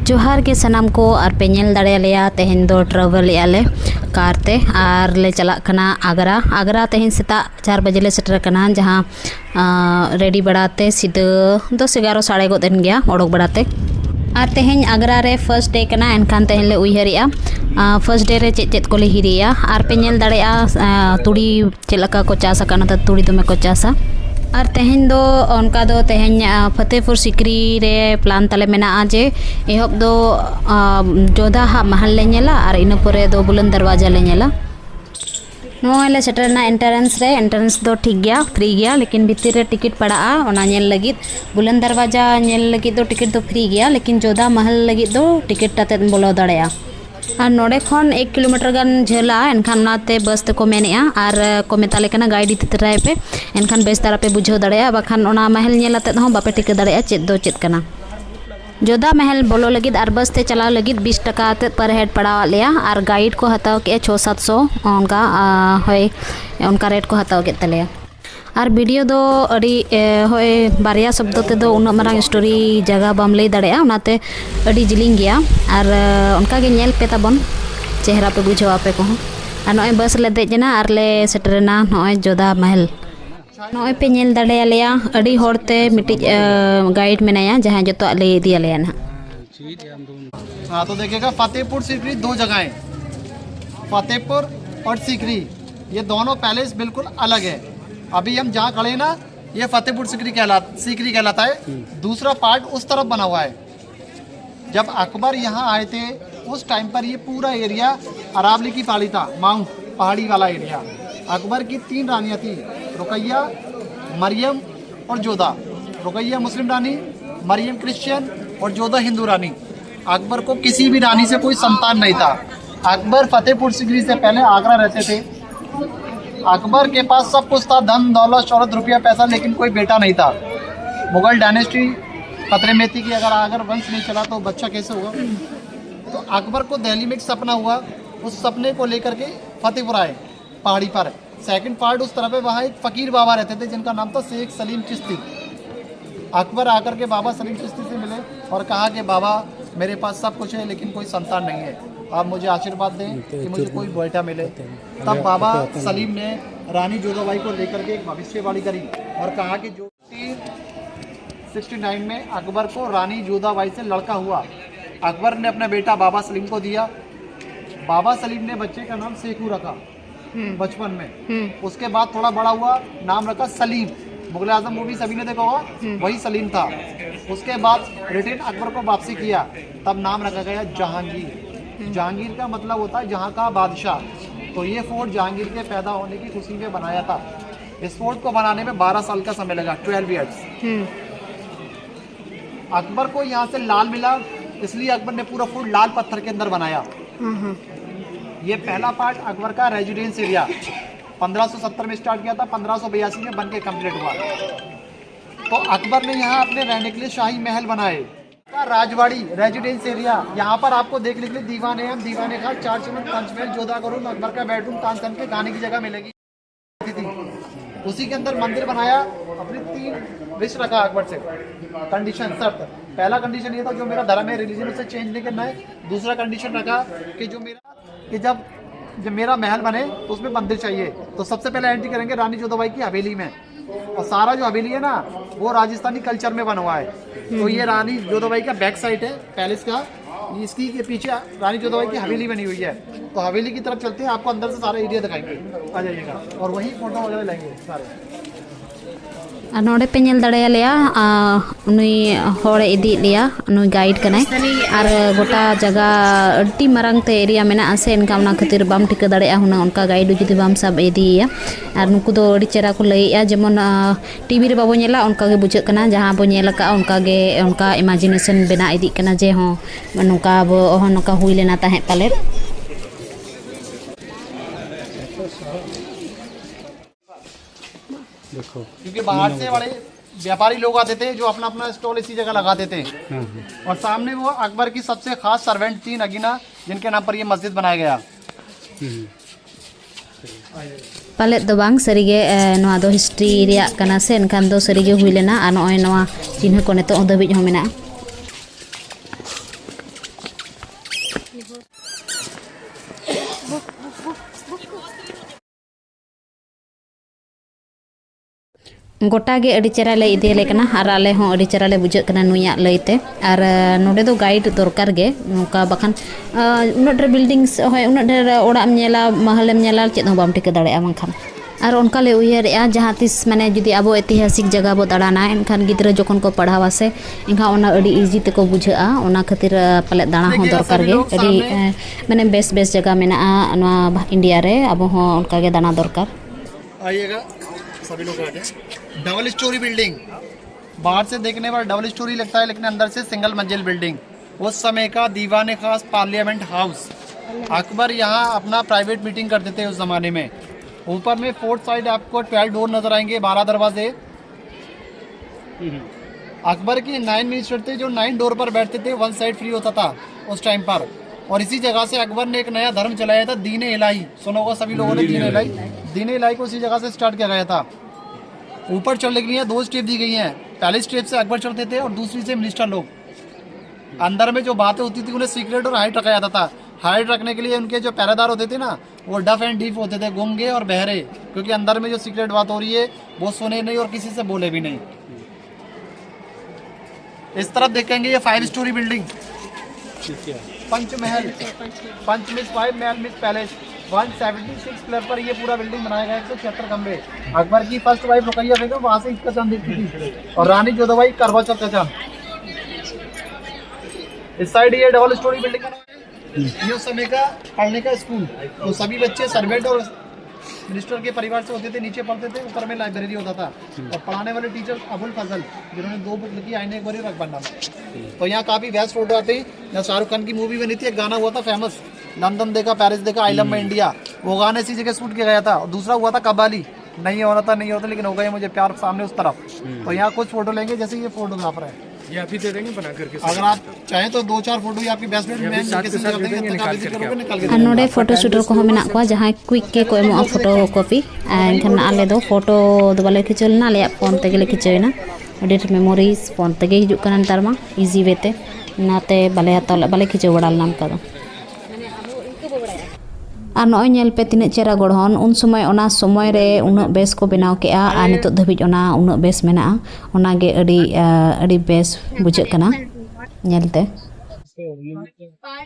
जोहार के सनाम को और पे नेल दाड़ेयालेया तेहेन दो ट्रेवल एले कारते और ले चला कना आगरा तेहेन सेता 4 बजे ले सेटर कना जहाँ रेडी बड़ाते सीधे 10-11 साढ़े गोदेन गया ओडोक बड़ाते और तेहेन आगरा रे फर्स्ट डे कना एनखान तेहेन ले उइहरिया फर्स्ट डे रे चेत को ले हिरिया और पे नेल दाड़ेया तुड़ी चलका को चासा कना तुड़ी दमे को चासा और तेहेन दो उनका दो तेहेन फतेहपुर सिकरी रे प्लान तले मेना जे एहब दो जोधा हा महल ले नेला और इन परे दो बुलंद दरवाजा ले नेला नोले सेटरना एंट्रेंस दो ठीक गया फ्री गया लेकिन भीतर रे टिकट पड़ा ओना नेल लगित बुलंद दरवाजा नेल लगित दो टिकट दो फ्री गया लेकिन जोधा महल लगित दो टिकट ताते बोलो दाड़ेया और नोड़े खन 1 किलोमीटर गान झेला एनखान नाते बस ते को मेनेआ और को मेताले कना गाइड इतराय पे एनखान बेस तारा पे बुझाव दाड़ेया बाखान ओना महल नेलाते हो बापे टिका दाड़ेया चेत कना जोधा महल बोलो लगित और बस ते चलाव लगित 20 टका पर हेड पड़ाव लिया और गाइड को हताव के 600-700 उनका होय उनका रेट को हताव के तलेया और वीडियो दो अड़ी होय बारिया शब्द ते दो उन मारांग स्टोरी जगह बम लई दाड़ेया उनाते अड़ी जिलिंग गया और उनका के नेल पे ताबन चेहरा पे बुझाव पे को और नय बस ले देजना और ले सेटरना नय जोधा महल नय पे नेल दाड़ेयालेया अड़ी होरते मिटी गाइड मेनाया जहां जतो ले दियालेया ना हाँ तो देखिएगा फतेहपुर सिकरी 2 जगहें फतेहपुर और सिकरी ये दोनों पैलेस बिल्कुल अलग है। अभी हम जहाँ खड़े हैं ना ये फतेहपुर सिकरी कहलाता है। दूसरा पार्ट उस तरफ बना हुआ है। जब अकबर यहाँ आए थे उस टाइम पर ये पूरा एरिया अरावली की पहाड़ी था, माउंट पहाड़ी वाला एरिया। अकबर की 3 रानियाँ थी, रुकैया, मरियम और जोधा। रुकैया मुस्लिम रानी, मरियम क्रिश्चियन और जोधा हिंदू रानी। अकबर को किसी भी रानी से कोई संतान नहीं था। अकबर फतेहपुर सिकरी से पहले आगरा रहते थे। अकबर के पास सब कुछ था, धन दौलत शौहरत रुपया पैसा, लेकिन कोई बेटा नहीं था। मुगल डायनेस्टी खतरे में थी कि अगर वंश नहीं चला तो बच्चा कैसे होगा। तो अकबर को दिल्ली में एक सपना हुआ, उस सपने को लेकर के फतेहपुर आए पहाड़ी पर। सेकंड पार्ट उस तरफ है, वहाँ एक फ़कीर बाबा रहते थे जिनका नाम था शेख सलीम चिश्ती। अकबर आकर के बाबा सलीम चिश्ती से मिले और कहा कि बाबा मेरे पास सब कुछ है लेकिन कोई संतान नहीं है, आप मुझे आशीर्वाद दें कि मुझे कोई बेटा मिले। तब बाबा सलीम ने रानी जोधाबाई को लेकर के एक भविष्यवाणी करी और कहा कि जो 69 में अकबर को रानी जोधाबाई से लड़का हुआ, अकबर ने अपना बेटा बाबा सलीम को दिया। बाबा सलीम ने बच्चे का नाम शेखू रखा बचपन में। उसके बाद थोड़ा बड़ा हुआ, नाम रखा सलीम। मुगल आजम मूवी सभी ने देखा होगा, वही सलीम था। उसके बाद रिटर्न अकबर को वापसी किया, तब नाम रखा गया जहांगीर। जहांगीर का मतलब होता है जहाँ का बादशाह। तो ये फोर्ट जहांगीर के पैदा होने की खुशी में बनाया था। इस फोर्ट को बनाने में 12 साल का समय लगा, 12 ईयर्स। अकबर को यहाँ से लाल मिला, इसलिए अकबर ने पूरा फोर्ट लाल पत्थर के अंदर बनाया। ये पहला पार्ट अकबर का रेजिडेंस एरिया 1570 में स्टार्ट किया था, 1582 में बन के कम्प्लीट हुआ। तो अकबर ने यहाँ अपने रहने के लिए शाही महल बनाए। राजवाड़ी रेजिडेंस एरिया, यहाँ पर आपको देखने के लिए दीवाने हैं, दीवाने का 4 चमन, पंचमहल, जोधा का रूम, अकबर का बेडरूम, तानसेन के गाने की जगह मिलेगी थी। उसी के अंदर मंदिर बनाया। अपनी 3 विश रखा अकबर से, कंडीशन शर्त। पहला कंडीशन ये था जो मेरा धर्म है, रिलीजन, उसे चेंज नहीं करना है। दूसरा कंडीशन रखा कि जब मेरा महल बने तो उसमें मंदिर चाहिए। तो सबसे पहले एंट्री करेंगे रानी जोधाबाई की हवेली में, और सारा जो हवेली है ना वो राजस्थानी कल्चर में बना हुआ है। तो ये रानी जोधाबाई का बैक साइड है पैलेस का, इसकी के पीछे रानी जोधाबाई की हवेली बनी हुई है। तो हवेली की तरफ चलते हैं, आपको अंदर से सारा एरिया दिखाएंगे, आ जाइएगा। और वही फोटो वगैरह लेंगे सारे। नोड़े पे नेल दाड़ेयालेया उनी होड़ इदी लिया उनी गाइड कनाय और गोटा जगह अड्डी मारांग ते एरिया मेना आसे इनका उना खातिर बाम टिका दाड़ेया हुना उनका गाइड जुदी बाम सब इदीया। और नुकु दो अड्डी चेहरा को लईया जेमन टीवी रे बाबो नेला उनका गे बुझाग कना, जहां बो नेल का उनका गे उनका इमेजिनेशन बना इदी कना जे हो नुका बो नुका हुई लेना ताहे पाले। देखो, क्योंकि बाहर से बड़े व्यापारी लोग आते थे जो अपना अपना स्टॉल इसी जगह लगाते थे। और सामने वो अकबर की सबसे खास सर्वेंट थी नगीना, जिनके नाम पर ये मस्जिद बनाया गया। पाले दो बांग सरीगे नोआ दो हिस्ट्री रिया कना से एनखान दो सरीगे हुई लेना और नोय नोआ चिन्ह को नेतो दबिज हो मेना। गोटा गे अड़ी चेहरा ले इदीले कना और आले हों अड़ी चेहरा ले बुझे कना नुया लईते और नोडे दो गाइड दरकार गे नोका बखान उन्ना ढेर बिल्डिंग्स होय उन्ना ढेर ओड़ा नेला महलेम नेला चेद हों बाम ठिका दाड़ेया मंखान और उनका ले उयहरेआ जहाँ तीस माने जुदी अब ऐतिहासिक जगह बो दाड़ाना एनखान गिद्रा जखन को पढ़ावा से एनखान ओना अड़ी इजी तेको बुझाआ ओना खातिर पाले दाणा हों दरकार गे अड़ी माने बेस बेस जगह मेनाआ नोआ इंडिया रे अब हों उनका गे दाणा दरकार। आइएगा सभी लोग आ जाए। डबल स्टोरी बिल्डिंग, बाहर से देखने पर डबल स्टोरी लगता है लेकिन अंदर से सिंगल मंजिल बिल्डिंग। उस समय का दीवाने खास पार्लियामेंट हाउस। अकबर यहाँ अपना प्राइवेट मीटिंग करते थे उस जमाने में। ऊपर में फोर्थ साइड आपको 12 डोर नजर आएंगे, 12 दरवाजे। अकबर के 9 मिनिस्टर थे जो 9 डोर पर बैठते थे, 1 साइड फ्री होता था उस टाइम पर। और इसी जगह से अकबर ने एक नया धर्म चलाया था, दीन इलाही। सुना होगा सभी लोगों ने दीन इलाही। दीन इलाही को इसी जगह से स्टार्ट किया गया था। ऊपर चढ़ने के लिए 2 स्टेप दी गई हैं। पहले स्टेप से अकबर चढ़ते थे और दूसरी से मिनिस्टर लोग। अंदर में जो बातें होती थी उन्हें सीक्रेट और हाइट रखा जाता था। हाइट रखने के लिए उनके जो पहरेदार होते थे ना, वो डफ एंड डीफ होते थे, गूंगे और बहरे, क्योंकि अंदर में जो सीक्रेट बात हो रही है वो सुने नहीं और किसी से बोले भी नहीं। इस तरफ देखेंगे ये 5 स्टोरी बिल्डिंग, पंचमहल, पंचमिस 5 महल मिस पैलेस। 176 फ्लोर पर ये पूरा बिल्डिंग बनाया गया है। 176 कमरे। अकबर की फर्स्ट वाइफ रुकैया बेगम वहां से इसका चांद दिखती थी और रानी जोधाबाई करवा चौथ का चांद। इस साइड ये डबल स्टोरी बिल्डिंग बना है। ये उस समय का पढ़ने का स्कूल, तो सभी बच्चे सर्वेंट और मिनिस्टर के परिवार से होते थे, नीचे पढ़ते थे, ऊपर में लाइब्रेरी होता था। और पढ़ाने वाले टीचर अबुल फजल, जिन्होंने 2 बुक लिखी, आईने एक बारी रकबा नाम। तो यहाँ काफी बेस्ट फोटो आते हैं। यहाँ शाहरुख खान की मूवी बनी थी, एक गाना हुआ था फेमस, लंदन देखा पेरिस देखा आई लव माई इंडिया। वो गाना इसी जगह शूट किया गया था। और दूसरा हुआ था कबाली, नहीं हो रहा था नहीं होता लेकिन हो गया मुझे प्यार सामने उस तरफ। तो यहाँ कुछ फोटो लेंगे, जैसे ये फोटोग्राफर है, ये अभी दे देंगे बना करके। अगर आप चाहें तो 2-4 फोटो ही आपकी बेस्ट फ्रेंड नोडे फोटो शूटर को मेना को जहां क्विक के को एमो फोटो कॉपी एनखान आले दो फोटो दो बाले खिचलना आले फोन तेगे खिचैना एडिट मेमोरीज फोन तेगे हिजुक कना नतार मा इजी वेते नाते बाले हाताव बाले खिचौ बड़ाल नाम का दो और नॉय नेल पे तीन चेहरा गढ़न उन समय ओना समय रे उन बेस को बनाव केआ आ नितो धबिज ओना उन बेस मेना ओना गे अड़ी बेस बुझे कना नेलते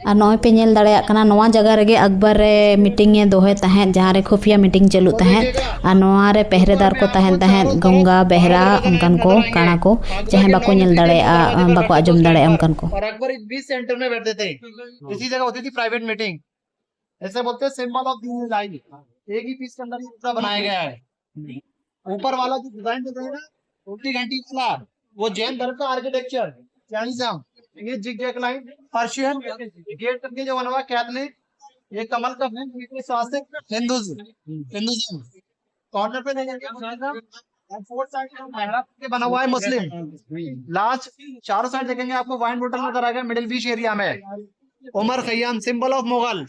और नॉय पे नेल दाड़े कना नवा जगह रे अकबर रे मीटिंग ए दोहे तहें जहां रे खुफिया मीटिंग चलू तहें और नवा रे पहरेदार को तहें गंगा बहरा उनकन को काना को चाहे बाको नेल दाड़े बाको आजम दाड़े उनकन को। और अकबर इस बीच सेंटर में बैठते थे। इसी जगह होती थी प्राइवेट मीटिंग। ऐसे बोलते हैं सिंबल ऑफ दीन इलाही। एक ही पीस के अंदर पूरा बनाया गया है। ऊपर वाला जो डिजाइन देते हैं ना, उल्टी घंटी वाला, वो जैन धर्म का आर्किटेक्चर, जैनिज्म। ये जिगजैग लाइन, पर्शियन गेट करके जो बना हुआ कैथलिक, ये कमल का फूल, हिंदुइज्म। कॉर्नर पे देखेंगे फोर्थ साइड के बना हुआ है मुस्लिम। लास्ट चारों साइड देखेंगे आपको वाइन बोतल नजर आएगा मिडिल बीच एरिया में। Omar Khayyam, symbol of Mughal.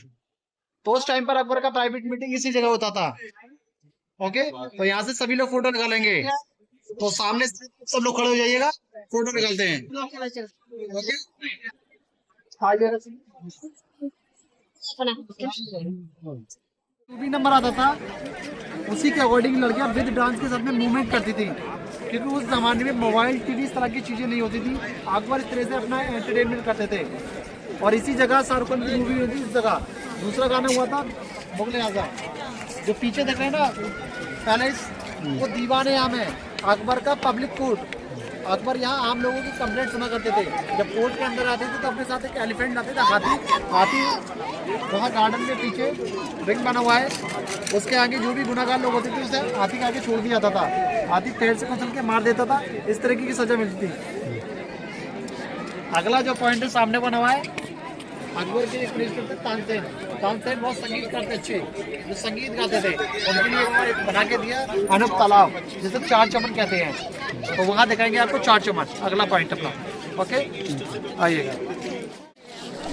तो उस टाइम पर अकबर का प्राइवेट मीटिंग इसी जगह होता था। ओके, तो यहाँ से सभी लोग फोटो निकालेंगे। तो सामने सब लोग खड़े हो जाइएगा, फोटो निकालते हैं। ओके, भी नंबर आता था, उसी के अकॉर्डिंग लड़कियां विद डांस के साथ में मूवमेंट करती थी, क्योंकि उस जमाने में मोबाइल टीवी इस तरह की चीजें नहीं होती थी। अकबर इस तरह से अपना एंटरटेनमेंट करते थे। और इसी जगह शाहरुख खान की मूवी होती, इस जगह दूसरा गाना हुआ था मुगल आजम। जो पीछे देख रहे हैं ना पैलेस, वो दीवाने आम है, अकबर का पब्लिक कोर्ट। अकबर यहाँ आम लोगों की कंप्लेंट सुना करते थे। जब कोर्ट के अंदर आते थे तो अपने साथ एक एलिफेंट लाते थे, हाथी। वहाँ गार्डन के पीछे रिंग बना हुआ है, उसके आगे जो भी गुनाहगार लोग होते थे उसे हाथी के आगे छोड़ दिया जाता था। हाथी पेड़ से कुचल के मार देता था, इस तरीके की सजा मिलती थी। अगला जो पॉइंट है सामने बना हुआ है, अकबर के एक मिनिस्टर थे तानसेन। तानसेन बहुत संगीत करते अच्छे, जो संगीत गाते थे, उनके लिए वहाँ एक बना के दिया अनूप तालाब, जिसे 4 चमन कहते हैं। तो वहाँ दिखाएंगे आपको 4 चमन, अगला पॉइंट अपना। ओके, आइएगा।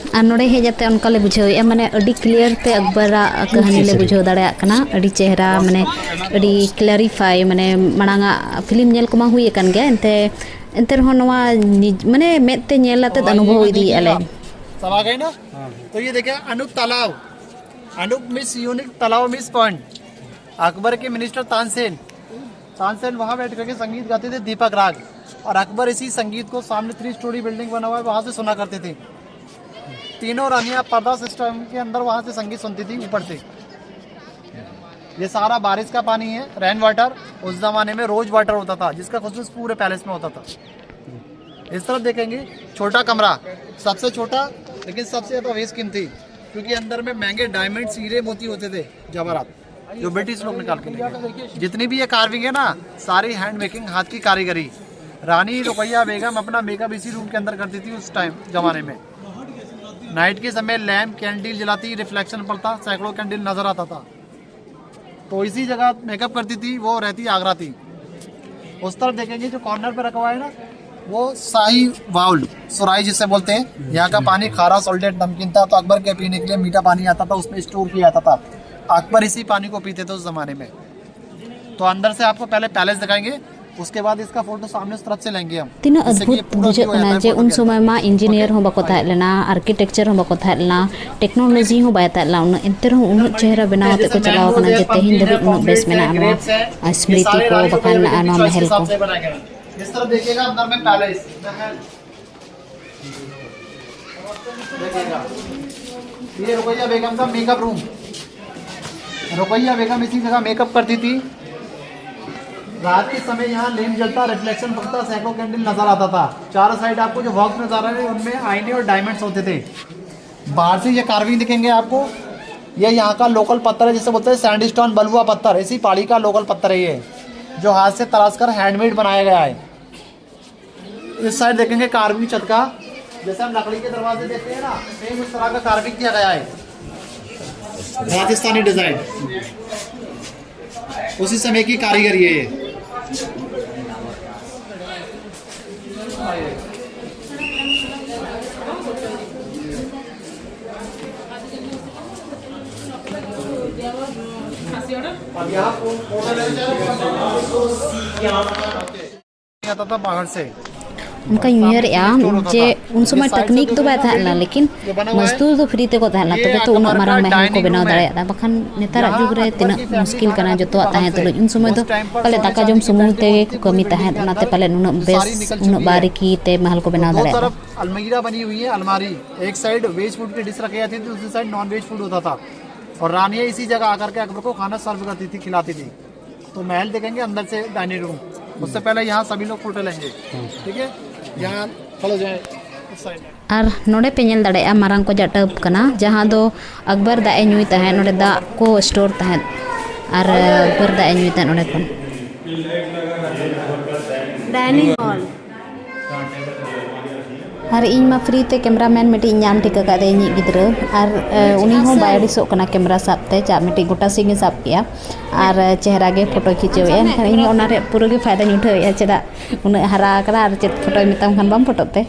और नोड़े हे जाते उनका ले बुझाव माने अड़ी क्लियर ते अकबरा कहानी ले बुझाव दाड़ा कना अड़ी चेहरा माने अड़ी क्लैरिफाई माने मांगा फिल्म नेल कोमा हुई कान गया एंते रहो नवा माने मेते नेलाते अनुभव इदी आले सब आ गए ना। तो ये देखिए अनूप तालाब, अनूप मिस यूनिक तालाब मिस पॉइंट। अकबर के मिनिस्टर तानसेन वहाँ बैठ करके संगीत गाते थे, दीपक राग, और अकबर इसी संगीत को सामने 3 स्टोरी बिल्डिंग बना हुआ है वहाँ से सुना करते थे। तीनों रानियाँ पर्दा सिस्टम के अंदर वहाँ से संगीत सुनती थी ऊपर से। ये सारा बारिश का पानी है, रेन वाटर। उस जमाने में रोज वाटर होता था जिसका खसूस पूरे पैलेस में होता था। इस तरफ देखेंगे छोटा कमरा, सबसे छोटा लेकिन सबसे ज़्यादा बेशकीमती, क्योंकि अंदर में महंगे डायमंड, हीरे, मोती होते थे, जवाहरात, जो ब्रिटिश लोग निकाल के लेके। जितनी भी ये कार्विंग है ना, सारी हैंड मेकिंग, हाथ की कारीगरी। रानी रुकैया बेगम अपना मेकअप इसी रूम के अंदर करती थी उस टाइम जमाने में। नाइट के समय लैम्प, कैंडल जलाती, रिफ्लेक्शन पड़ता, सैकड़ों कैंडल नजर आता था। तो इसी जगह मेकअप करती थी, वो रहती आगरा थी। उस तरफ देखेंगे जो कॉर्नर पे रखा हुआ है ना, वो शाही बाउल, सुराही जिसे बोलते हैं। यहाँ का पानी खारा, सॉल्टेड, नमकीन था, तो अकबर के पीने के लिए मीठा पानी आता था, उसमें स्टोर किया जाता था। अकबर इसी पानी को पीते थे उस जमाने में। तो अंदर से आपको पहले पैलेस दिखाएंगे, उसके बाद इसका फोटो सामने उस तरफ से लेंगे हम। तीना अद्भुत बुझे कना जे उन समय मा इंजीनियर हो बाको थाहे लेना, आर्किटेक्चर हो बाको थाहे लेना, टेक्नोलॉजी हो बाय थाहे लेना, एंते रहो उन चेहरा बनाव ते को चलाव कना जे तेहिन धबे उन बेस मेना नो स्मृति को बखान नो महल को। इस तरफ देखिएगा अंदर में पैलेस देखिएगा। ये रुकैया बेगम का मेकअप रूम। रुकैया बेगम इसी जगह मेकअप करती थी। रात के समय यहाँ लैंप जलता, रिफ्लेक्शन पड़ता, सैकड़ों कैंडल नजर आता था। चारों साइड आपको जो बॉक्स नजर आ रहे हैं उनमें आईने और डायमंड्स होते थे। बाहर से ये कार्विंग दिखेंगे आपको। ये यहाँ का लोकल पत्थर है, जिसे बोलते हैं सैंडस्टोन, बलुआ पत्थर। इसी पहाड़ी का लोकल पत्थर है ये, जो हाथ से तराश कर हैंडमेड बनाया गया है। इस साइड देखेंगे कार्विंग छत का, जैसे हम लकड़ी के दरवाजे देखते हैं ना, सेम उस तरह का कार्विंग किया गया है, राजस्थानी डिजाइन, उसी समय की कारीगरी है ये। अब यहाँ आता था बाहर से। उनका यूनियर या जे उन समय तकनीक तो बाय थाला, लेकिन मजदूर तो फ्री ते को थाला, तबे तो उन मारांग महल को बनाव दाड़ा। बखान नेतार जुग रे तिना मुश्किल कना जतो ताहे तो उन समय तो पले दाका जम सुमुंग ते कमी ताहे, ओनाते पले नुना बेस उन बारीकी ते महल को बनाव दाड़ा। दो तरफ अलमीरा बनी हुई है, अलमारी। एक साइड वेज फूड की डिश रखी जाती थी, दूसरी साइड नॉन वेज फूड होता था। और रानियां इसी जगह आकर के अकबर को खाना सर्व करती थी, खिलाती थी। तो महल देखेंगे अंदर से डाइनिंग रूम। उससे पहले यहाँ सभी लोग फोटो लेंगे, ठीक है। यहाँ चलो जाए इस साइड। और नोडे पे नेल दाड़े मारांग को जटब कना, जहाँ दो अकबर दाए नुई ताहे, नोडे दा को स्टोर ताहे, और अकबर दाए नुई ताहे नोडे कोन डाइनिंग हॉल। और इन मा फ्री ते कैमरामैन मिटी नाम टिका का दे नी गिद्र, और उनी हो बायडिसो कना कैमरा साबते चा मिटी गोटा सिंगे साब किया, और चेहरा गे फोटो खिंचवे इन ओना रे पूरा गे फायदा उठावे चेदा उन हरा करा और चेत फोटो मिताम खान बम फोटो ते।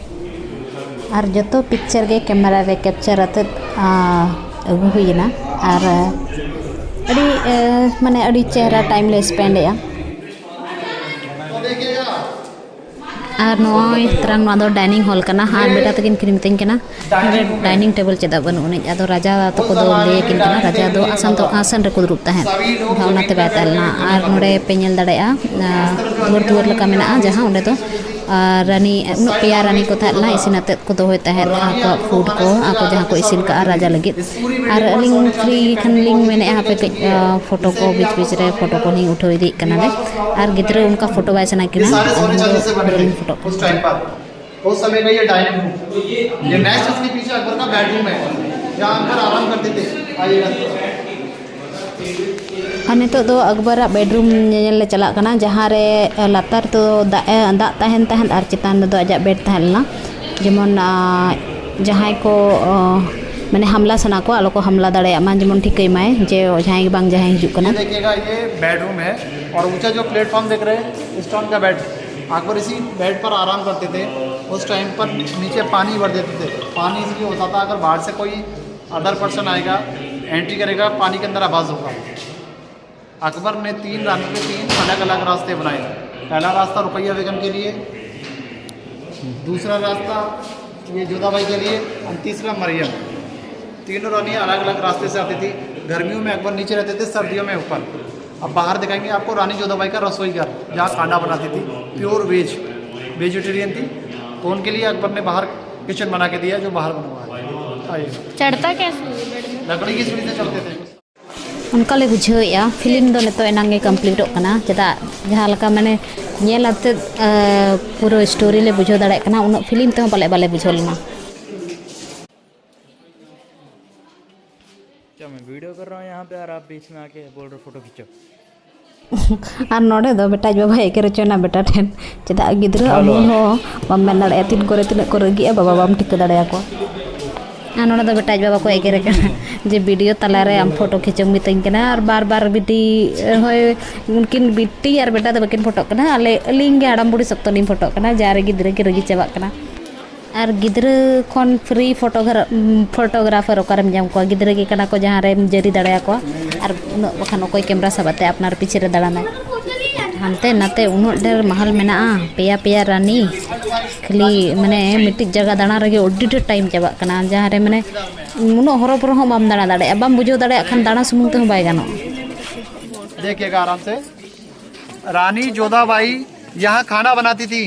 और जतो पिक्चर गे कैमरा रे कैप्चर अते अगु हुईना, और अड़ी माने अड़ी चेहरा टाइम ले स्पेंड या। और नोय तरंग दो डाइनिंग हॉल कना। हाँ बेटा तकिन क्रीम तिन कना डाइनिंग टेबल चेदा बनु उनी आदो राजा तो को दो ले किन कना, राजा दो आसन रे को दुरुब ताहे ओनाते बाय तालना। और नोडे पे नेल दाड़ेया दुवर दुवर लका मेना, जहां ओंडे तो रानी उन पेया रानी को थालना इसिनाते को दो होता है आको फूड को आको जहां को इसिन का राजा लगित। और अलिंग फ्री खन लिंग मैंने यहाँ पे फोटो को बीच बीच रे फोटो को नहीं उठो इदी कना ले। और गिद्रे उनका फोटो बाय सना किना फोटो उस टाइम पर उस समय का ये डाइनिंग रूम। ये नेक्स्ट उसके पीछे अकबर का बेडरूम है, जहाँ अकबर आराम करते थे। आइएगा। और नितो दो अकबर बेडरूम ले चला कना, जहाँ रे लातार तो दाग ताहेन ताहेन और चितान दो अजा बेड ताहेलना। जेमन जहाँ को माने हमला सना को आलो को हमला दाड़े मान जेमन ठीक माए जे जहाँ बांग जहाँ हिजुक कना। देखिएगा ये बेडरूम है, और ऊंचा जो प्लेटफॉर्म देख रहे हैं स्टोन का बेड। अकबर इसी बेड पर आराम करते थे। उस टाइम पर नीचे पानी भर देते थे। पानी इसलिए होता था अगर बाहर से कोई अदर पर्सन आएगा, एंट्री करेगा, पानी के अंदर आवाज़ होगा। अकबर ने 3 रानी के 3 अलग अलग रास्ते बनाए। पहला रास्ता रुकैया बेगम के लिए, दूसरा रास्ता ये जोधाबाई के लिए, और तीसरा मरियम। तीनों रानी अलग अलग रास्ते से आती थी। गर्मियों में अकबर नीचे रहते थे, सर्दियों में ऊपर। अब बाहर दिखाएंगे आपको रानी जोधाबाई का रसोई घर, जहाँ खाना बनाती थी। प्योर वेजिटेरियन थी, तो उनके लिए अकबर ने बाहर किचन बना के दिया, जो बाहर बना हुआ है। आइए, चढ़ता कैसे लकड़ी की सीढ़ी से चढ़ते थे। उनका ले बुझेया फिल्म दो नितो एनांगे कंप्लीट कना चेदा जहाँ लका माने नेलाते पूरा स्टोरी ले बुझो दाड़े कना उन फिल्म ते पाले बाले बुझो लेना। क्या मैं वीडियो कर रहा हूँ यहाँ पे और आप बीच में आके बोल रहे फोटो खींचो। और नोडे दो बेटा जो भाई के रचना बेटा ठेन चेदा गिद्रा अमूल हो बम मेन दाड़े तीन करे तीन को रगी बाबा बम ठीक दाड़े को आ नोडे दो बेटा बाबा को एगेरे कना जे वीडियो तलारे हम फोटो खींचो मितኝ कना और बार बार बिटी होय उनकिन बिटी और बेटा दो बकिन फोटो कना आले लिंगे आडम बुड़ी सकतो नी फोटो कना जारे गिद्रे के रगी चाबा कना और गिद्रे खन फ्री फोटोग्राफर ओकरम जाम को गिद्रे के कना को जहाँ रे जरी दाड़े को और बखान कोई कैमरा सबते अपनार पीछे रे दाड़ाना हानते नाते उन डेर महल मेना पेया पेया रानी खाली माने मिट्टी जगह दाना रे ओडी टाइम चाबा कना जहाँ रे माने उनो हरपर हो बाम दाड़ा दाड़े बाम बुझो दाड़े खान दाना सुमुंग ते बाय गानो। देखिएगा आराम से, रानी जोधाबाई यहाँ खाना बनाती थी।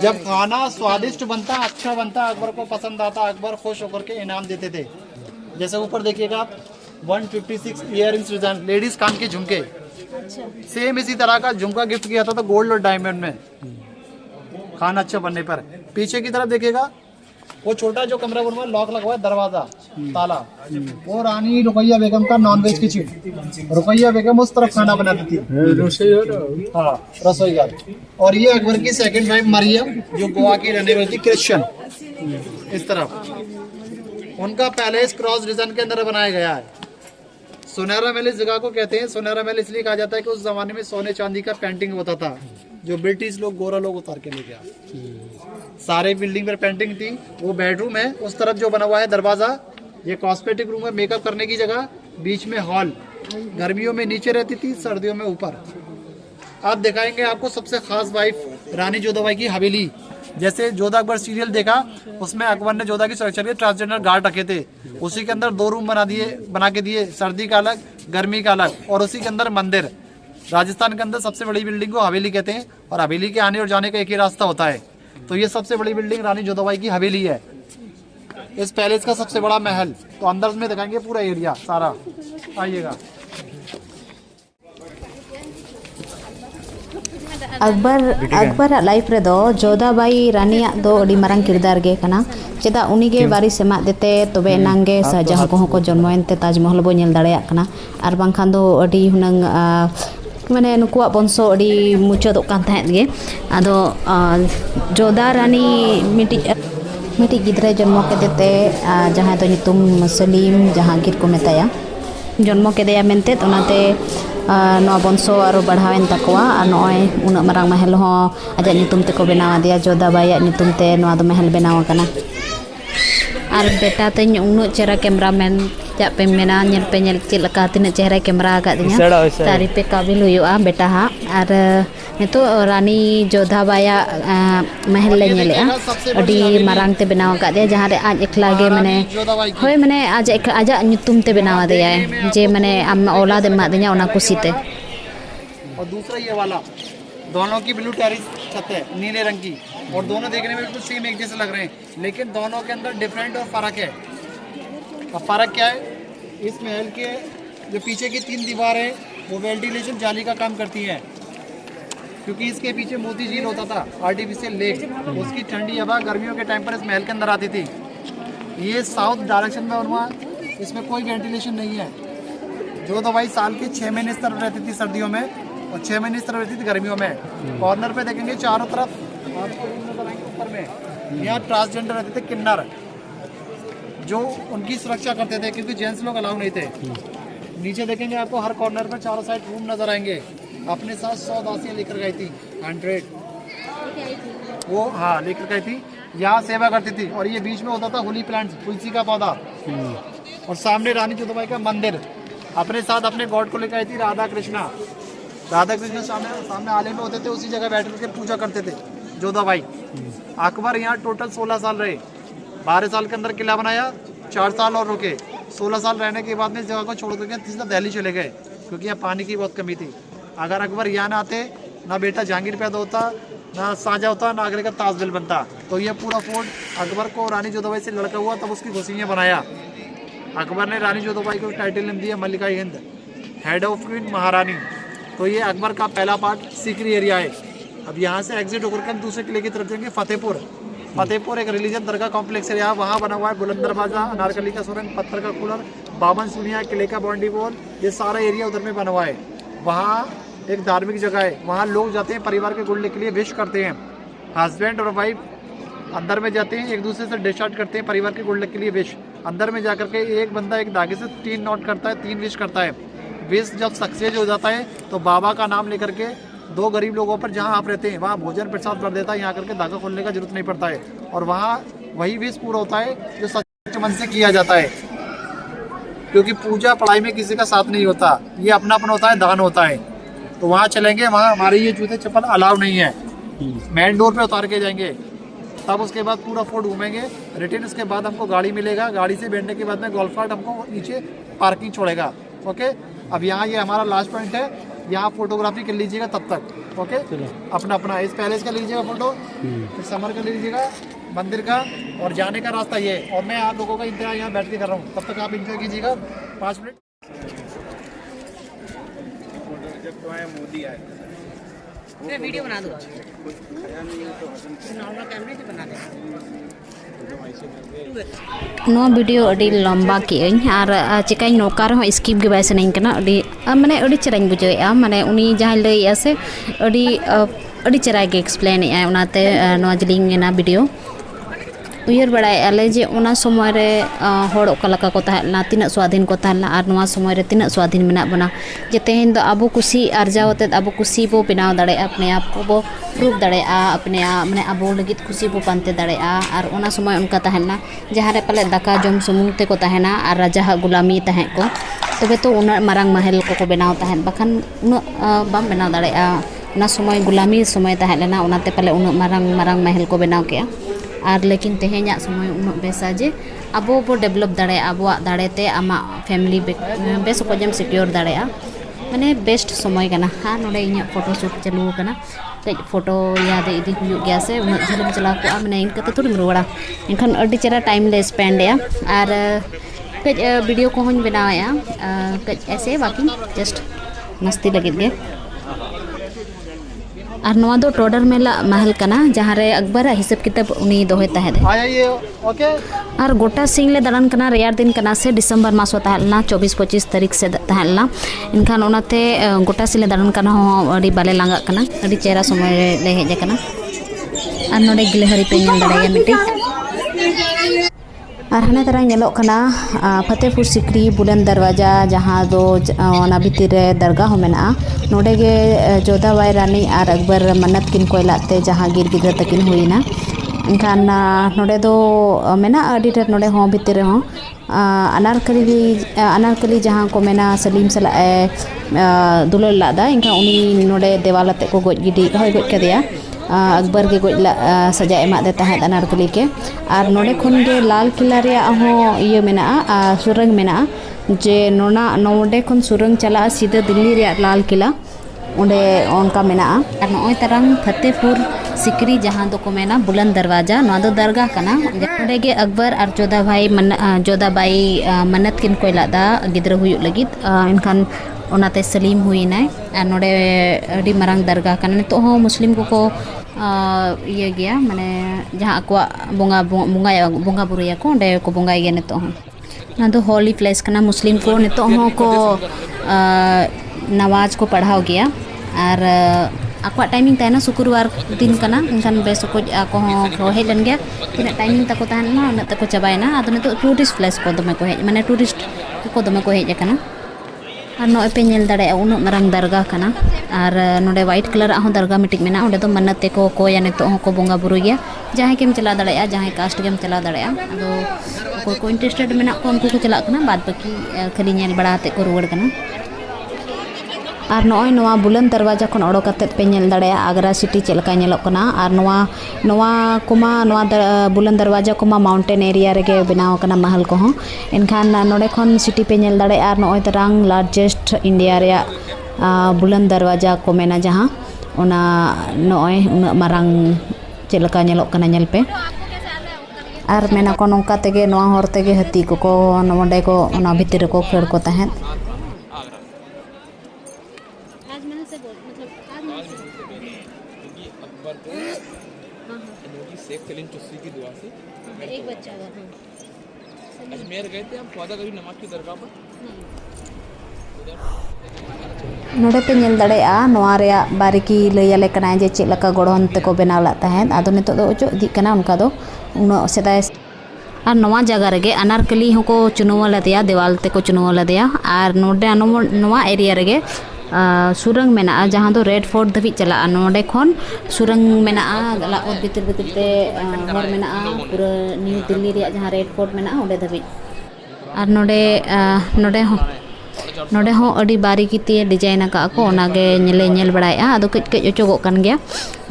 जब खाना स्वादिष्ट बनता, अच्छा बनता, अकबर को पसंद आता, अकबर खुश होकर के इनाम देते थे। जैसे ऊपर देखिएगा आप 156 ईयरिंग्स डिजाइन लेडीज कान के झुमके, सेम इसी तरह का झुमका गिफ्ट किया था, तो गोल्ड और डायमंड में खाना अच्छा बनने पर। पीछे की तरफ देखिएगा वो छोटा जो कमरा बना हुआ लॉक लगा हुआ है, दरवाजा ताला, वो रानी रुकैया बेगम का नॉनवेज किचन। रुकैया बेगम उस तरफ खाना बनाती थी, हाँ रसोई घर। और ये अकबर की सेकंड वाइफ मरियम, जो गोवा की रहने वाली थी, क्रिश्चियन। इस तरफ उनका पैलेस क्रॉस डिजाइन के अंदर बनाया गया है। सुनहरा महल इस जगह को कहते हैं। सुनहरा महल इसलिए कहा जाता है कि उस जमाने में सोने चांदी का पेंटिंग होता था, जो ब्रिटिश लोग गोरा लोग उतार के ले गया। सारे बिल्डिंग पर पेंटिंग थी। वो बेडरूम है, उस तरफ जो बना हुआ है दरवाजा, ये कॉस्मेटिक रूम है, मेकअप करने की जगह, बीच में हॉल। गर्मियों में नीचे रहती थी, सर्दियों में ऊपर। आप दिखाएंगे आपको सबसे खास वाइफ रानी जोधाबाई की हवेली। जैसे जोधा अकबर सीरियल देखा, उसमें अकबर ने जोधा की सुरक्षा के लिए ट्रांसजेंडर गार्ड रखे थे। उसी के अंदर 2 रूम बना के दिए, सर्दी का अलग, गर्मी का अलग, और उसी के अंदर मंदिर। राजस्थान के अंदर सबसे बड़ी बिल्डिंग को हवेली कहते हैं, और हवेली के आने और जाने का एक ही रास्ता होता है। तो ये सबसे बड़ी बिल्डिंग रानी जोधाबाई की हवेली है। इस पैलेस का सबसे बड़ा महल, तो अंदर में दिखाएंगे पूरा एरिया सारा। आइएगा। अकबर लाइफ रे दो जोधाबाई रानी दो अड़ी मारंग किरदार गे कना चेदा उनी गे बारी सेमा देते तबे नांगे शाहजहां को को जन्मयनते ताजमहल बो नेल दाड़ेया कना आर बांखान दो अड़ी हुनंग माने नुकुआ बंशो अड़ी मुचादो कान थाहेत गे आदो जोधा रानी मिटी गिद्रे जन्म केदेते जहां दो नितुम सलीम जहांगीर को मेताया जन्म केदेया मेनते ओनाते नवा बंशो आरो बढ़ावेन तकवा और नॉय उन मारंग महल हो आजा नितुम ते को बनावा दिया जोधाबाई नितुम ते नवा दो महल बनावा कना और बेटा तेन उन चेहरा कैमरामैन जा पे मेना नेल पे नेल चेक लका तीन चेहरा कैमरा का दिया तारी पे काबिल हुआ बेटा हा और नितो रानी जोधाबाई महल ले नेले अडी मारंग ते बनावा का दिया जहां रे आज एकला गे माने होय माने आज आजा नितुम ते बनावा दिया जे माने आम औलाद मा दिया ओना खुशी ते। और दूसरा ये वाला दोनों की ब्लू टेरिस छत है नीले रंग की, और दोनों देखने में बिल्कुल सेम एक जैसे लग रहे हैं, लेकिन दोनों के अंदर डिफरेंट और फर्क है। अब फर्क क्या है, इस महल के जो पीछे की 3 दीवार है वो वेंटिलेशन जाली का काम करती है, क्योंकि इसके पीछे मोती झील होता था, आर्टिफिशियल लेक, उसकी ठंडी हवा गर्मियों के टाइम पर इस महल के अंदर आती थी। ये साउथ डायरेक्शन में और वहाँ इसमें कोई वेंटिलेशन नहीं है। जोधाबाई साल के 6 महीने इस तरफ रहती थी सर्दियों में, और 6 महीने इस तरफ रहती थी गर्मियों में। कॉर्नर पे देखेंगे चारों तरफ ऊपर में यहाँ ट्रांसजेंडर रहते थे, किन्नर, जो उनकी सुरक्षा करते थे क्योंकि जेंट्स लोग अलाउ नहीं थे। नीचे देखेंगे आपको हर कॉर्नर पर चारों साइड रूम नजर आएंगे। अपने साथ 100 दासियाँ लेकर गई थी, 100 वो हाँ लेकर गई थी, यहाँ सेवा करती थी। और ये बीच में होता था होली प्लांट, तुलसी का पौधा, और सामने रानी जोधाबाई का मंदिर। अपने साथ अपने गॉड को लेकर आई थी, राधा कृष्णा सामने आले में होते थे, उसी जगह बैठ करके पूजा करते थे। जोधाबाई। अकबर यहाँ टोटल 16 साल रहे। 12 साल के अंदर किला बनाया, 4 साल और रुके। 16 साल रहने के बाद में इस जगह को छोड़ करके सीधा दिल्ली चले गए, क्योंकि यहाँ पानी की बहुत कमी थी। अगर अकबर यहाँ ना आते, ना बेटा जहांगीर पैदा होता, ना शाहजहाँ होता, ना आगरे का ताजमहल बनता। तो ये पूरा फोर्ट अकबर को रानी जोधाबाई से लड़का हुआ, तब उसकी खुशी में बनाया। अकबर ने रानी जोधाबाई को टाइटल नेम दिया मल्लिका हिंद, हेड ऑफ क्वीन, महारानी। तो ये अकबर का पहला पार्ट सीकरी एरिया है। अब यहाँ से एग्जिट होकर के हम दूसरे किले की तरफ जाएंगे, फतेहपुर। फतेहपुर एक रिलीजन दरगाह कॉम्प्लेक्स है, यहाँ वहाँ बना हुआ है बुलंद दरवाजा, अनारकली का सुरंग, पत्थर का कूलर, बावन सुनिया, किले का बाउंड्री वॉल, ये सारा एरिया उधर में बना हुआ है। वहाँ एक धार्मिक जगह है, वहाँ लोग जाते हैं परिवार के गुड़ने के लिए, विश करते हैं। हस्बैंड और वाइफ अंदर में जाते हैं, एक दूसरे से डिस्चार्ज करते हैं परिवार के गुड़ने के लिए विश। अंदर में जाकर के एक बंदा एक धागे से 3 नोट करता है, 3 विश करता है। विश जब सक्सेस हो जाता है तो बाबा का नाम लेकर के 2 गरीब लोगों पर जहाँ आप रहते हैं वहाँ भोजन प्रसाद कर देता है। यहाँ करके धागा खोलने का जरूरत नहीं पड़ता है, और वहाँ वही विश पूरा होता है जो सच्चे मन से किया जाता है। क्योंकि पूजा पढ़ाई में किसी का साथ नहीं होता, ये अपनापन होता है, दान होता है। तो वहाँ चलेंगे, वहाँ हमारे ये जूते चप्पल अलाउ नहीं है, मेन डोर पे उतार के जाएंगे। तब उसके बाद पूरा फोर्ट घूमेंगे, रिटर्न उसके बाद हमको गाड़ी मिलेगा, गाड़ी से बैठने के बाद में गोल्फ कार्ट हमको नीचे पार्किंग छोड़ेगा। ओके, अब यहाँ ये हमारा लास्ट पॉइंट है, यहाँ फोटोग्राफी कर लीजिएगा तब तक। ओके, अपना अपना इस पैलेस का लीजिएगा फोटो, फिर समर का लीजिएगा, मंदिर का, और जाने का रास्ता ये। और मैं आप लोगों का इंतजार यहाँ बैठ के कर रहा हूँ, तब तक आप इंतजार कीजिएगा 5 मिनट। मोदी आए वीडियो बना दो, नॉर्मल कैमरे से बना दे। नो वीडियो अड़ी लंबा की और चिकाई नौका रहा स्किप के बैसे नहीं करना अड़ी माने अड़ी चराई बुझे माने उनी जहाँ लैया से अड़ी चराई के एक्सप्लेन उनाते नवा जलिंग ना वीडियो उयर बड़ाए जे उना समय रे हड़ ओका को तहला तीना स्वाधीन को तहला और नवा समय रे तीना स्वाधीन मेना बना जे तेहन दो आबो कुसी अर्जावते आबो कुसी बो बनाव दाड़े अपने आप को बो प्रूफ दाड़े अपने आप माने आबो लगित खुशी बो पानते दाड़े और उना समय उनका तहना जहाँ रे पले दाका जम सुमुंग ते को तहना और राजा गुलामी तहें को तबे तो उना मारांग महल को बनाव तहन बखान उना बाम बनाव दाड़े उना समय गुलामी समय तहन लेना उनाते पले उना मारांग महल को बनाव के और लेकिन तेहेኛ समय उन बेसा जे अब बो डेवलप दाड़े अब दाड़ेते आमा फैमिली बेस को जम सिक्योर दाड़े माने बेस्ट समय कना। हाँ नोडे इन फोटो शूट चालू कना कई फोटो याद इदी हुई गया से झलम चला को माने इनका थोड़ी रुवाड़ा इनखान अड्डी चेरा टाइम ले स्पेंड और कई वीडियो को हूँ बनाया कई ऐसे बाकी जस्ट मस्ती लगे गे। और नवा दो टोडर मेला महल कना जहाँ रे अकबर हिसाब किताब उनी दोहे तहे ओके। और गोटा सिंह ले दालान कना रेयार दिन कना से दिसंबर मासो तहलना 24-25 तारीख से तहलना इनखान उनाते गोटा सिंह ले दालान कना हो अड़ी बाले लांगा कना अड़ी चेहरा समय ले हेज कना और नोडे गिलहरी पे नेल दाड़ाया मिट्टी और हाने तरह नेलो कना फतेहपुर सिकरी बुलंद दरवाजा जहाँ दो ओना भितर रे दरगाह हो मेना नोडे गे जोधाबाई रानी और अकबर मन्नत किन कोयलाते जहाँ गिर गिदरा तकिन हुईना इनखान नोडे दो मेना अडी ढेर नोडे हों भितर हों अनारकली जहाँ को मेना सलीम सला दुलर लादा इनका उनी नोडे देवालते को गोज गिडी होय गोज कदिया अकबर के गोज सजा एमा दे तहत अनारकली के और नोडे खुन गे लाल किला रे हों इये मेना सुरंग मेना जे नोडे खुन सुरंग चला सीधा दिल्ली रे लाल किला उन्हें उनका मेना और नॉय तरंग फतेहपुर सिकरी जहाँ दो को मेना बुलंद दरवाजा नवा दो दरगाह कना नोडे गे अकबर और जोधाबाई मन्नत किन कोयलादा गिद्रा हुई लगित इनखान उनाते सलीम हुई नाय और नोडे अड़ी मरांग दरगाह कना नितो हो मुस्लिम को ये गया माने जहाँ को बोंगा बुरुया को उन्हें को बोंगा गया नितो हो ना दो हॉली प्लेस कना मुस्लिम को नितो हो को नवाज को पढ़ाओ गया और आको टाइमिंग तहना शुक्रवार दिन कना इनखान बेस को हेज लन गया तीना टाइमिंग तको तहना उन तको चाबायना आदो नितो टूरिस्ट प्लेस को दमे को हेज माने टूरिस्ट को दमे को हेज कना और नॉय पे नेल दाड़े उन मारंग दरगाह कना और नोडे वाइट कलर हो दरगाह मिटिक मेना उंडे दो मन्नत को कोया नितो हो को बोंगा बुरु गया जहाँ केम चला दाड़े जहाँ कास्ट केम चला दाड़े आदो कोई को इंटरेस्टेड मेना को उनको को चला कना बाद बाकी खाली नेल बड़ा ते को रुवाड़ कना और नॉय नवा बुलंद दरवाजा खन ओडो कते पे नेल दाड़े आगरा सिटी चलका नेलोक कना और नवा नवा कुमा नवा बुलंद दरवाजा कुमा माउंटेन एरिया रेगे बनाव कना महल को हो एनखान नोडे खन सिटी पे नेल दाड़े और नॉय तरंग लार्जेस्ट इंडिया रे बुलंद दरवाजा को मेना जहां ओना नॉय उना मारंग चलका नेलोक कना नेल पे और मेना को नोंका तेगे नवा हर तेगे हती को नोडे को ओना भितर को खेड़ को तहन शेख सलीम चिश्ती की दुआ से एक बच्चा अजमेर गए थे हम ख्वाजा कभी नमाज की दरगाह पर नोडे पे नेल दाड़ेया नोआ रेया बारीकी लैयाले कना जे चेक लका गड़हन तेको बनाव ला तहन आदो नितो दो ओचो इदी कना उनका दो उनो सेदाय और नवा जगह रेगे अनारकली होको चुनुवा लदेया देवाल तेको चुनुवा लदेया और नोडे नवा एरिया रेगे सुरंग मेना जहाँ दो रेड फोर्ट धबी चला नोडे खन सुरंग मेना लाओद भितर भितर ते हर मेना पूरा न्यू दिल्ली रे जहाँ रेड फोर्ट मेना ओडे धबी और नोडे नोडे हो नोडे हो अडी बारीकी ते डिजाइन का को ओनागे नेले नेल बड़ाया आदो कज कज ओचोगो कान गया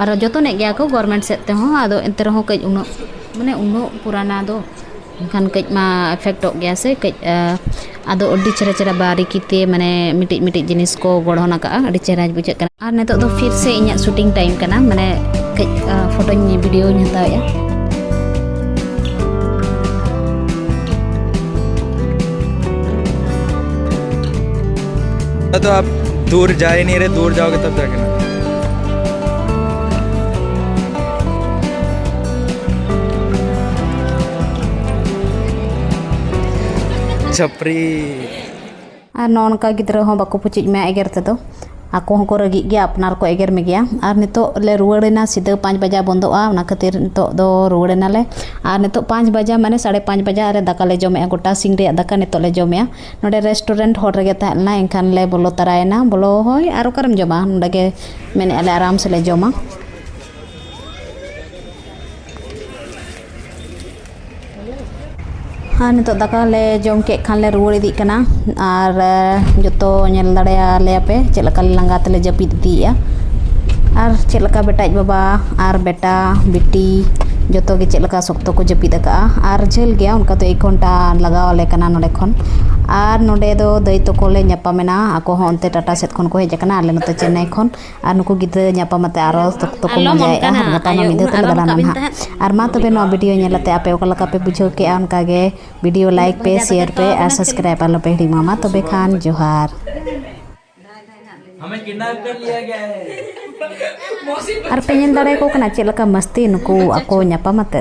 और जतो ने गया को गवर्नमेंट सेट ते हो आदो एंते रहो कज उनो माने उनो पुराना दो खान कज मा इफेक्ट हो गया से कज आदो अडी चेहरा चेहरा बारीकी ते माने मिटिज मिटिज जिनिस को गड़हना का अडी चेहरा बुझे कना और नेतो दो फिर से इnya शूटिंग टाइम कना माने कज फोटो वीडियो हताया तो आप दूर जा ही नहीं रहे, दूर जाओगे तब जाके ना। छपरी और नौनका गिद्रा हो बाको पुचिज में एगर ते दो आको को रगी गया अपनार को एगर में गया और नितो ले रुवाड़ेना सीधा 5 बजा बंदोआ ना खातिर नितो दो रुवाड़ेना ले और नितो 5 बजा माने 5:30 बजा रे दाका ले जमे गोटा सिंग रे दाका नितो ले जमे नोडे रेस्टोरेंट हॉट रे ताहना एनखान ले बोलो तरायना बोलो होय आरो करम जमा नोडे मेने आले आराम से ले जमा हाँ नितो दाका ले जम के खान ले रुवाड़ इदी कना और जतो नेल दाड़ेया ले पे चेलका लंगा तले जपीद दिया और चेलका बेटा बाबा और बेटा बेटी जतो के चेलका सख्तो को जपीद का और झेल गया उनका तो 1 घंटा लगावाले कना नोडे खन और नोडे दो दई तो को ले न्यापामेना आको होंते टाटा सेट खन को हेजकना आले नते चेन्नई खन और नुको गिद्रा न्यापामते आरो सख्तो को मजाए गपा मा मिदे तले दालाना हा और मा तबे नो वीडियो नेलते आपे ओकलका पे बुझो के उनका गे वीडियो लाइक पे शेयर पे और सब्सक्राइब आलो पे हिडी मामा तबे खान जोहार हमें किडनैप कर लिया गया है। और पे नेल दाड़े को कना चेलका मस्ती नुको आको न्यापामते